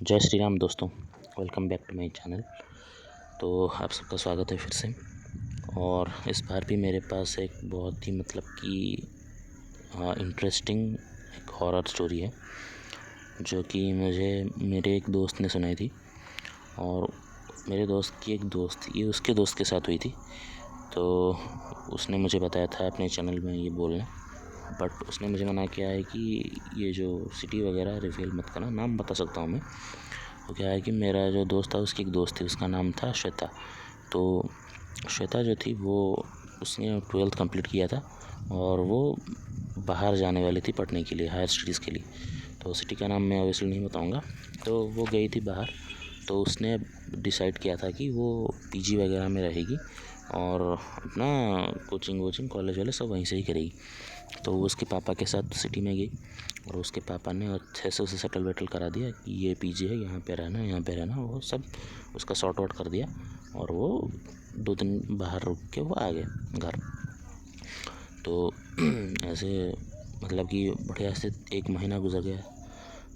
जय श्री राम दोस्तों, welcome back to my channel. तो आप सबका स्वागत है फिर से। और इस बार भी मेरे पास एक बहुत ही इंटरेस्टिंग एक हॉरर स्टोरी है जो कि मुझे मेरे एक दोस्त ने सुनाई थी। और मेरे दोस्त की एक दोस्त ये उसके दोस्त के साथ हुई थी। तो उसने मुझे बताया था अपने चैनल में ये बोलना, बट उसने मुझे मना किया है कि ये जो सिटी वगैरह रिवील मत करना। नाम बता सकता हूँ मैं। तो क्या है कि मेरा जो दोस्त था उसकी एक दोस्त थी, उसका नाम था श्वेता। तो श्वेता जो थी वो उसने 12th कंप्लीट किया था और वो बाहर जाने वाली थी पढ़ने के लिए, हायर स्टडीज़ के लिए। तो सिटी का नाम मैं ऑब्वियसली नहीं बताऊँगा। तो वो गई थी बाहर। तो उसने डिसाइड किया था कि वो पीजी वगैरह में रहेगी और अपना कोचिंग कॉलेज वाले सब वहीं से ही करेगी। तो वो उसके पापा के साथ सिटी में गई और उसके पापा ने अच्छे से उसे सेटल वेटल करा दिया कि ये पीजी है, यहाँ पे रहना, वो सब उसका सॉर्ट आउट कर दिया। और वो 2 दिन बाहर रुक के वो आ गए घर। तो ऐसे मतलब कि बढ़िया से 1 महीना गुजर गया।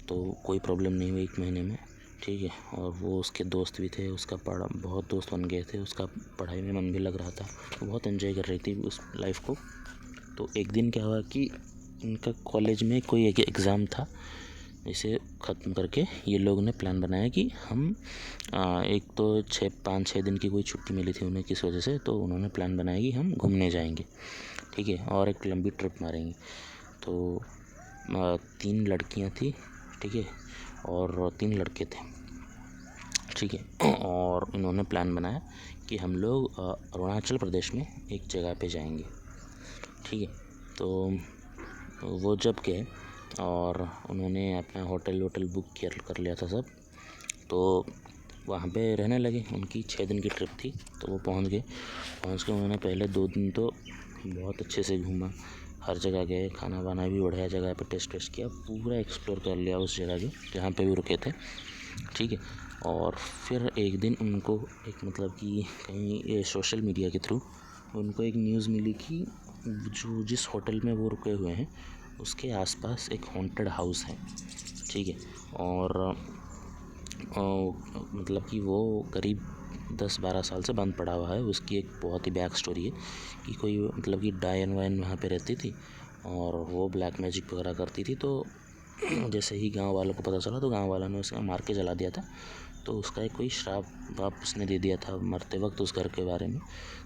तो कोई प्रॉब्लम नहीं हुई 1 महीने में, ठीक है। और वो उसके दोस्त भी थे, उसका बहुत दोस्त बन गए थे, उसका पढ़ाई में मन भी लग रहा था, वो बहुत एंजॉय कर रही थी उस लाइफ को। तो एक दिन क्या हुआ कि उनका कॉलेज में कोई एक एग्ज़ाम था। इसे ख़त्म करके ये लोगों ने प्लान बनाया कि हम एक तो 5-6 दिन की कोई छुट्टी मिली थी उन्हें किस वजह से, तो उन्होंने प्लान बनाया कि हम घूमने जाएंगे, ठीक है, और एक लंबी ट्रिप मारेंगे। तो 3 लड़कियां थी, ठीक है, और 3 लड़के थे, ठीक है। और इन्होंने प्लान बनाया कि हम लोग अरुणाचल प्रदेश में एक जगह पे जाएंगे, ठीक है। तो वो जब गए और उन्होंने अपना होटल बुक कर लिया था सब। तो वहाँ पे रहने लगे। उनकी 6 दिन की ट्रिप थी। तो वो पहुँच के उन्होंने पहले 2 दिन तो बहुत अच्छे से घूमा, हर जगह गए, खाना वाना भी बढ़िया जगह पे टेस्ट किया, पूरा एक्सप्लोर कर लिया उस जगह के जहाँ पे भी रुके थे, ठीक है। और फिर एक दिन उनको एक मतलब कि कहीं ये सोशल मीडिया के थ्रू उनको एक न्यूज़ मिली कि जिस होटल में वो रुके हुए हैं उसके आसपास एक हॉन्टेड हाउस है, ठीक है। और मतलब कि वो करीब 10-12 साल से बंद पड़ा हुआ है। उसकी एक बहुत ही बैक स्टोरी है कि कोई मतलब कि डायन वायन वहाँ पे रहती थी और वो ब्लैक मैजिक वगैरह करती थी। तो जैसे ही गांव वालों को पता चला तो गांव वालों ने उसे मार के जला दिया था। तो उसका एक कोई श्राप बाप उसने दे दिया था मरते वक्त उस घर के बारे में।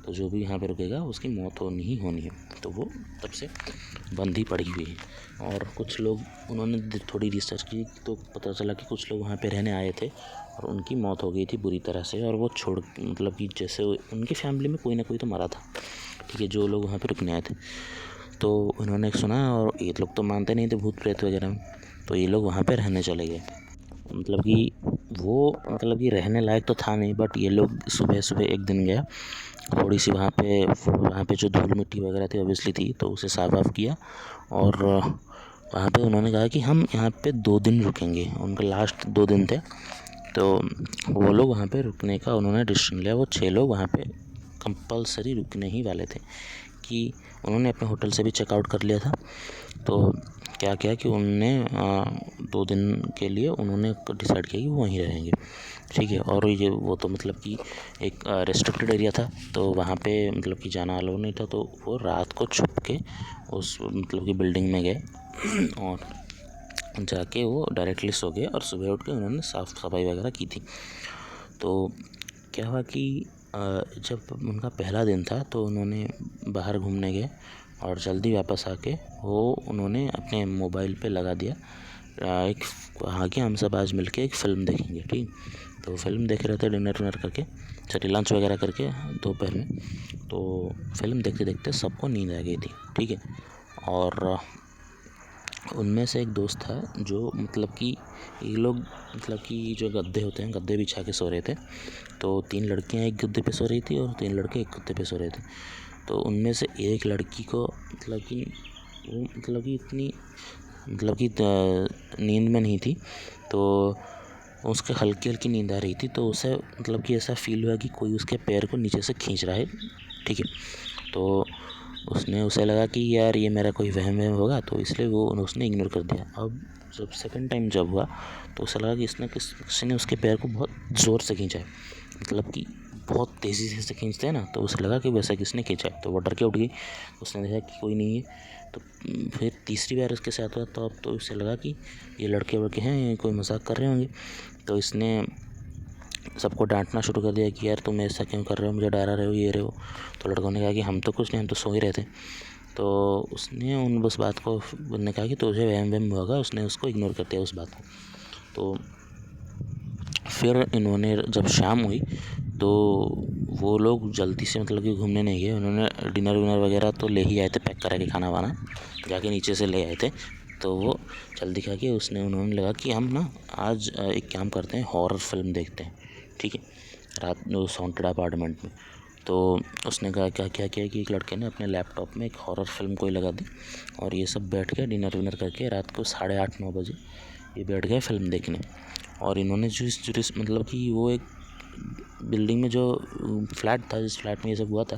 तो जो भी यहाँ पे रुकेगा उसकी मौत होनी ही होनी है। तो वो तब से बंद ही पड़ी हुई है। और कुछ लोग उन्होंने थोड़ी रिसर्च की तो पता चला कि कुछ लोग वहाँ पे रहने आए थे और उनकी मौत हो गई थी बुरी तरह से। और वो छोड़ मतलब कि जैसे उनकी फैमिली में कोई ना कोई तो मरा था, ठीक है, जो लोग वहाँ पे रुकने आए थे। तो उन्होंने सुना और ये लोग तो मानते नहीं थे भूत प्रेत वगैरह में। तो ये लोग वहाँ पे रहने चले गए। मतलब कि वो मतलब कि रहने लायक तो था नहीं, बट ये लोग सुबह एक दिन गया, थोड़ी सी वहाँ पे जो धूल मिट्टी वगैरह थी ऑब्वियसली थी, तो उसे साफ वाफ किया। और वहाँ पे उन्होंने कहा कि हम यहाँ पे 2 दिन रुकेंगे। उनके लास्ट 2 दिन थे। तो वो लोग वहाँ पे रुकने का उन्होंने डिसीजन लिया। वो 6 लोग वहाँ पे कंपलसरी रुकने ही वाले थे कि उन्होंने अपने होटल से भी चेकआउट कर लिया था। तो क्या किया कि उनने 2 दिन के लिए उन्होंने डिसाइड किया कि वो वहीं रहेंगे, ठीक है। और ये वो तो मतलब कि एक रेस्ट्रिक्टेड एरिया था, तो वहाँ पे मतलब कि जाना अलाउ नहीं था। तो वो रात को छुप के उस मतलब कि बिल्डिंग में गए और जाके वो डायरेक्टली सो गए और सुबह उठ के उन्होंने साफ़ सफाई वगैरह की थी। तो क्या हुआ कि जब उनका पहला दिन था तो उन्होंने बाहर घूमने गए और जल्दी वापस आके उन्होंने अपने मोबाइल पे लगा दिया एक हाँ कि हम सब आज मिलके एक फ़िल्म देखेंगे, ठीक। तो फिल्म देख रहे थे डिनर करके, सॉरी लंच वगैरह करके दोपहर में। तो फिल्म देखते देखते सबको नींद आ गई थी, ठीक है। और उनमें से एक दोस्त था जो मतलब कि ये लोग मतलब कि जो गद्दे होते हैं गद्दे बिछा के सो रहे थे। तो 3 लड़कियां एक गद्दे पे सो रही थी और 3 लड़के एक गद्दे पे सो रहे थे। तो उनमें से एक लड़की को मतलब कि वो मतलब कि इतनी मतलब कि नींद में नहीं थी। तो उसके हल्की नींद आ रही थी। तो उसे मतलब कि ऐसा फील हुआ कि कोई उसके पैर को नीचे से खींच रहा है, ठीक है। तो उसने उसे लगा कि यार ये मेरा कोई वहम वहम होगा, तो इसलिए वो उसने इग्नोर कर दिया। अब जब सेकंड टाइम जब हुआ तो उसे लगा कि किसी ने उसके पैर को बहुत ज़ोर से खींचा है, मतलब कि बहुत तेज़ी से खींचते हैं ना, तो उसे लगा कि वैसा किसने खींचा है। तो वो डर के उठ गई। उसने देखा कि कोई नहीं है। तो फिर तीसरी बार उसके साथ हुआ, तो अब तो उसे लगा कि ये लड़के वड़के हैं, ये कोई मजाक कर रहे होंगे। तो इसने सबको डांटना शुरू कर दिया कि यार तुम ऐसा क्यों कर रहे हो, मुझे डरा रहे हो, ये रहे हो। तो लड़कों ने कहा कि हम तो कुछ नहीं, हम तो सो ही रहे थे। तो उसने उस बात को ने कहा कि तुझे वहम वहम होगा, उसने उसको इग्नोर कर दिया उस बात को। तो फिर इन्होंने जब शाम हुई तो वो लोग जल्दी से मतलब कि घूमने नहीं गए, उन्होंने डिनर विनर वगैरह तो ले ही आए थे, पैक करा के खाना वाना जाके नीचे से ले आए थे। तो वो जल्दी खा के उन्होंने लगा कि हम ना आज एक काम करते हैं, हॉरर फिल्म देखते हैं, ठीक है, रात उस हॉन्टेड अपार्टमेंट में। तो उसने कहा क्या किया कि एक लड़के ने अपने लैपटॉप में एक हॉरर फिल्म कोई लगा दी, और ये सब बैठ के डिनर विनर करके रात को 8:30-9 बजे ये बैठ गए फिल्म देखने। और इन्होंने जो मतलब कि वो एक बिल्डिंग में जो फ्लैट था, जिस फ्लैट में ये सब हुआ था,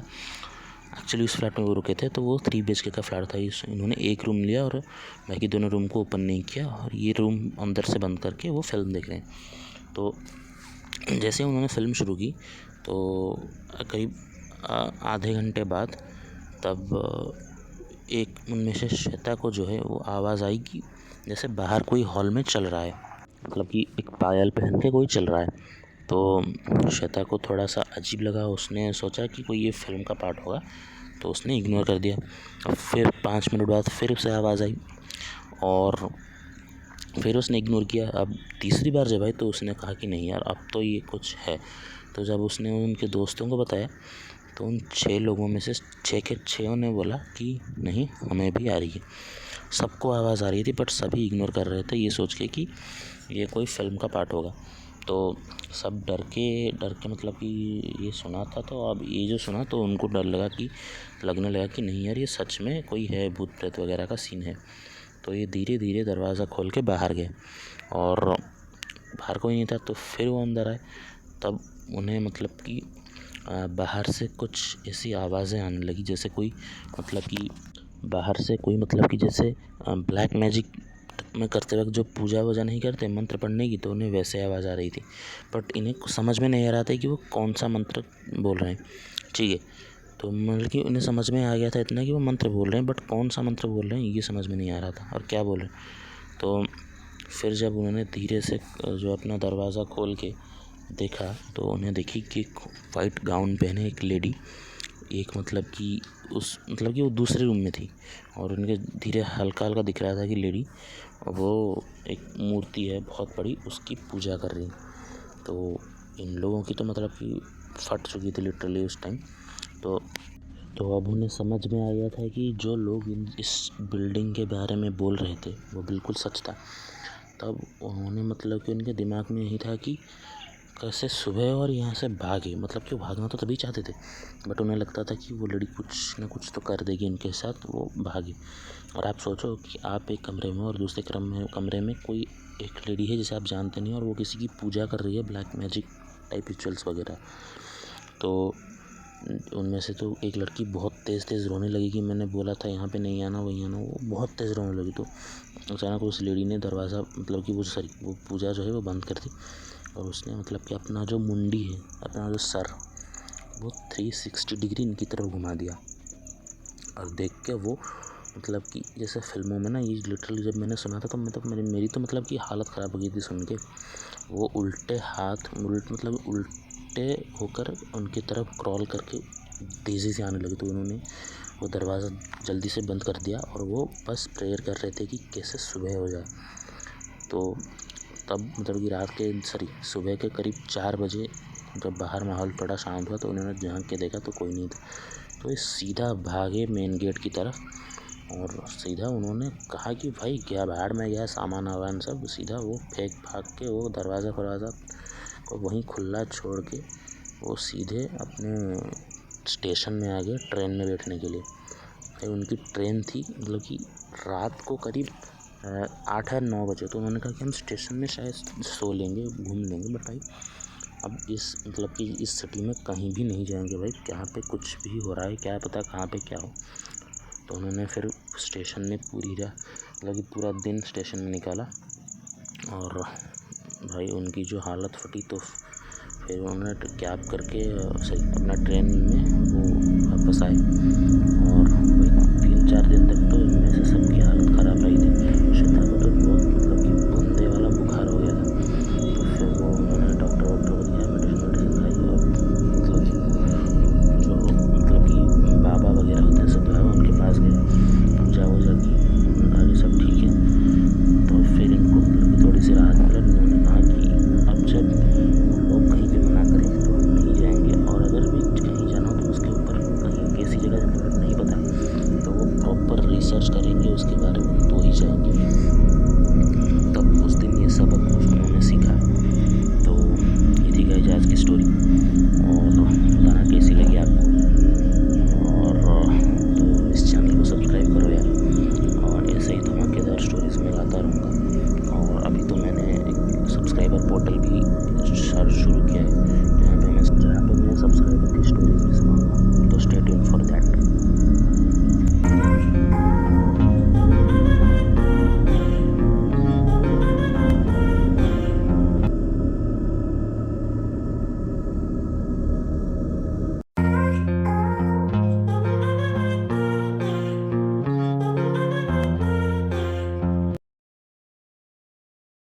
एक्चुअली उस फ्लैट में वो रुके थे, तो वो 3 BHK का फ्लैट था। इन्होंने एक रूम लिया और बाकी दोनों रूम को ओपन नहीं किया, और ये रूम अंदर से बंद करके वो फिल्म देख रहे हैं। तो जैसे उन्होंने फिल्म शुरू की तो करीब आधे घंटे बाद तब एक उनमें से श्वेता को जो है वो आवाज़ आई कि जैसे बाहर कोई हॉल में चल रहा है, मतलब कि एक पायल पहन के कोई चल रहा है। तो श्वेता को थोड़ा सा अजीब लगा, उसने सोचा कि कोई ये फिल्म का पार्ट होगा, तो उसने इग्नोर कर दिया। और फिर 5 मिनट बाद फिर उसे आवाज़ आई और फिर उसने इग्नोर किया। अब तीसरी बार जब आई तो उसने कहा कि नहीं यार, अब तो ये कुछ है। तो जब उसने उनके दोस्तों को बताया तो उन 6 लोगों में से 6 के 6 ने बोला कि नहीं, हमें भी आ रही है। सबको आवाज़ आ रही थी, बट सभी इग्नोर कर रहे थे ये सोच के कि ये कोई फिल्म का पार्ट होगा। तो सब डर के मतलब कि ये सुना था, तो अब ये जो सुना तो उनको लगने लगा कि नहीं यार, ये सच में कोई है, भूत प्रेत वगैरह का सीन है। तो ये धीरे धीरे दरवाज़ा खोल के बाहर गए और बाहर कोई नहीं था। तो फिर वो अंदर आए, तब उन्हें मतलब कि बाहर से कुछ ऐसी आवाज़ें आने लगी जैसे कोई मतलब कि बाहर से कोई मतलब कि जैसे ब्लैक मैजिक में करते वक्त जो पूजा वूजा नहीं करते मंत्र पढ़ने की, तो उन्हें वैसे आवाज़ आ रही थी। बट इन्हें समझ में नहीं आ रहा था कि वो कौन सा मंत्र बोल रहे हैं, ठीक है। तो मतलब कि उन्हें समझ में आ गया था इतना कि वो मंत्र बोल रहे हैं, बट कौन सा मंत्र बोल रहे हैं ये समझ में नहीं आ रहा था और क्या बोल रहे हैं। तो फिर जब उन्होंने धीरे से जो अपना दरवाज़ा खोल के देखा तो उन्हें देखी कि एक वाइट गाउन पहने एक लेडी, एक मतलब कि वो दूसरे रूम में थी, और उनके धीरे हल्का हल्का दिख रहा था कि लेडी वो एक मूर्ति है बहुत बड़ी, उसकी पूजा कर रही। तो इन लोगों की तो मतलब कि फट चुकी थी लिटरली उस टाइम। तो अब उन्हें समझ में आ गया था कि जो लोग इस बिल्डिंग के बारे में बोल रहे थे वो बिल्कुल सच था। तब उन्होंने मतलब कि उनके दिमाग में यही था कि कैसे सुबह और यहाँ से भागे, मतलब कि वो भागना तो तभी चाहते थे, बट उन्हें लगता था कि वो लड़की कुछ ना कुछ तो कर देगी उनके साथ, वो भागे। और आप सोचो कि आप एक कमरे में और दूसरे कमरे में कोई एक लेडी है जिसे आप जानते नहीं, और वो किसी की पूजा कर रही है, ब्लैक मैजिक टाइप रिचुअल्स वगैरह। तो उनमें से तो एक लड़की बहुत तेज़ रोने लगी कि मैंने बोला था यहाँ पे नहीं आना, वहीं आना। वो बहुत तेज़ रोने लगी। तो अचानक उस लेडी ने दरवाज़ा मतलब कि वो पूजा जो है वो बंद कर दी, और उसने मतलब कि अपना जो मुंडी है, अपना जो सर, वो 360 डिग्री इनकी तरफ घुमा दिया। और देख के वो मतलब कि जैसे फिल्मों में ना, ये लिटरली जब मैंने सुना था तो मेरी तो मतलब कि हालत ख़राब हो गई थी सुन के। वो उल्टे होकर उनकी तरफ क्रॉल करके तेज़ी से आने लगे। तो उन्होंने वो दरवाज़ा जल्दी से बंद कर दिया और वो बस प्रेयर कर रहे थे कि कैसे सुबह हो जाए। तो तब मतलब कि सुबह के करीब 4 बजे जब बाहर माहौल थोड़ा शांत हुआ तो उन्होंने झांक के देखा तो कोई नहीं था। तो ये सीधा भागे मेन गेट की तरफ, और सीधा उन्होंने कहा कि भाई क्या भाड़ में गया सामान वामान सब, सीधा वो फेंक भाग के वो दरवाज़ा को वहीं खुला छोड़ के वो सीधे अपने स्टेशन में आ गए ट्रेन में बैठने के लिए। भाई उनकी ट्रेन थी मतलब कि रात को करीब 8 या 9 बजे। तो उन्होंने कहा कि हम स्टेशन में शायद सो लेंगे, घूम लेंगे, बट भाई अब इस मतलब कि इस सिटी में कहीं भी नहीं जाएंगे भाई, यहाँ पे कुछ भी हो रहा है क्या पता कहाँ पे क्या हो। तो उन्होंने फिर स्टेशन में मतलब कि पूरा दिन स्टेशन में निकाला और भाई उनकी जो हालत फटी, तो फिर उन्होंने कैब करके अपना ट्रेन में वो वापस आए। और भाई 3-4 दिन तक तो इनमें से सबकी हालत ख़राब रही थी। श्रद्धा को तो बहुत मतलब कि बंदे वाला बुखार हो गया था। तो फिर वो उन्होंने डॉक्टर को दिखाया, मेडिसिन खाई और मतलब कि जो मतलब कि बाबा वगैरह होते हैं सब उनके पास गए, पूजा वूजा की, आगे सब ठीक है। तो फिर इनको मतलब कि थोड़ी सी राहत मिला। उन्होंने कहा कि अब जब लोग कहीं पे मना करें तो हम नहीं जाएंगे, और अगर भी कहीं जाना हो तो उसके ऊपर कहीं कैसी जगह नहीं पता तो वो प्रॉपर रिसर्च करेंगे उसके बारे में तो ही जाएंगे। तब उस दिन ये सबक उन्होंने सीखा। तो ये थी गाइस आज की स्टोरी, और बताना कैसी लगी आपको। और तो इस चैनल को सब्सक्राइब करो यार, और ऐसे ही धमाकेदार स्टोरीज़ में लाता रहूँगा। और अभी तो मैंने एक सब्सक्राइबर पोर्टल भी शुरू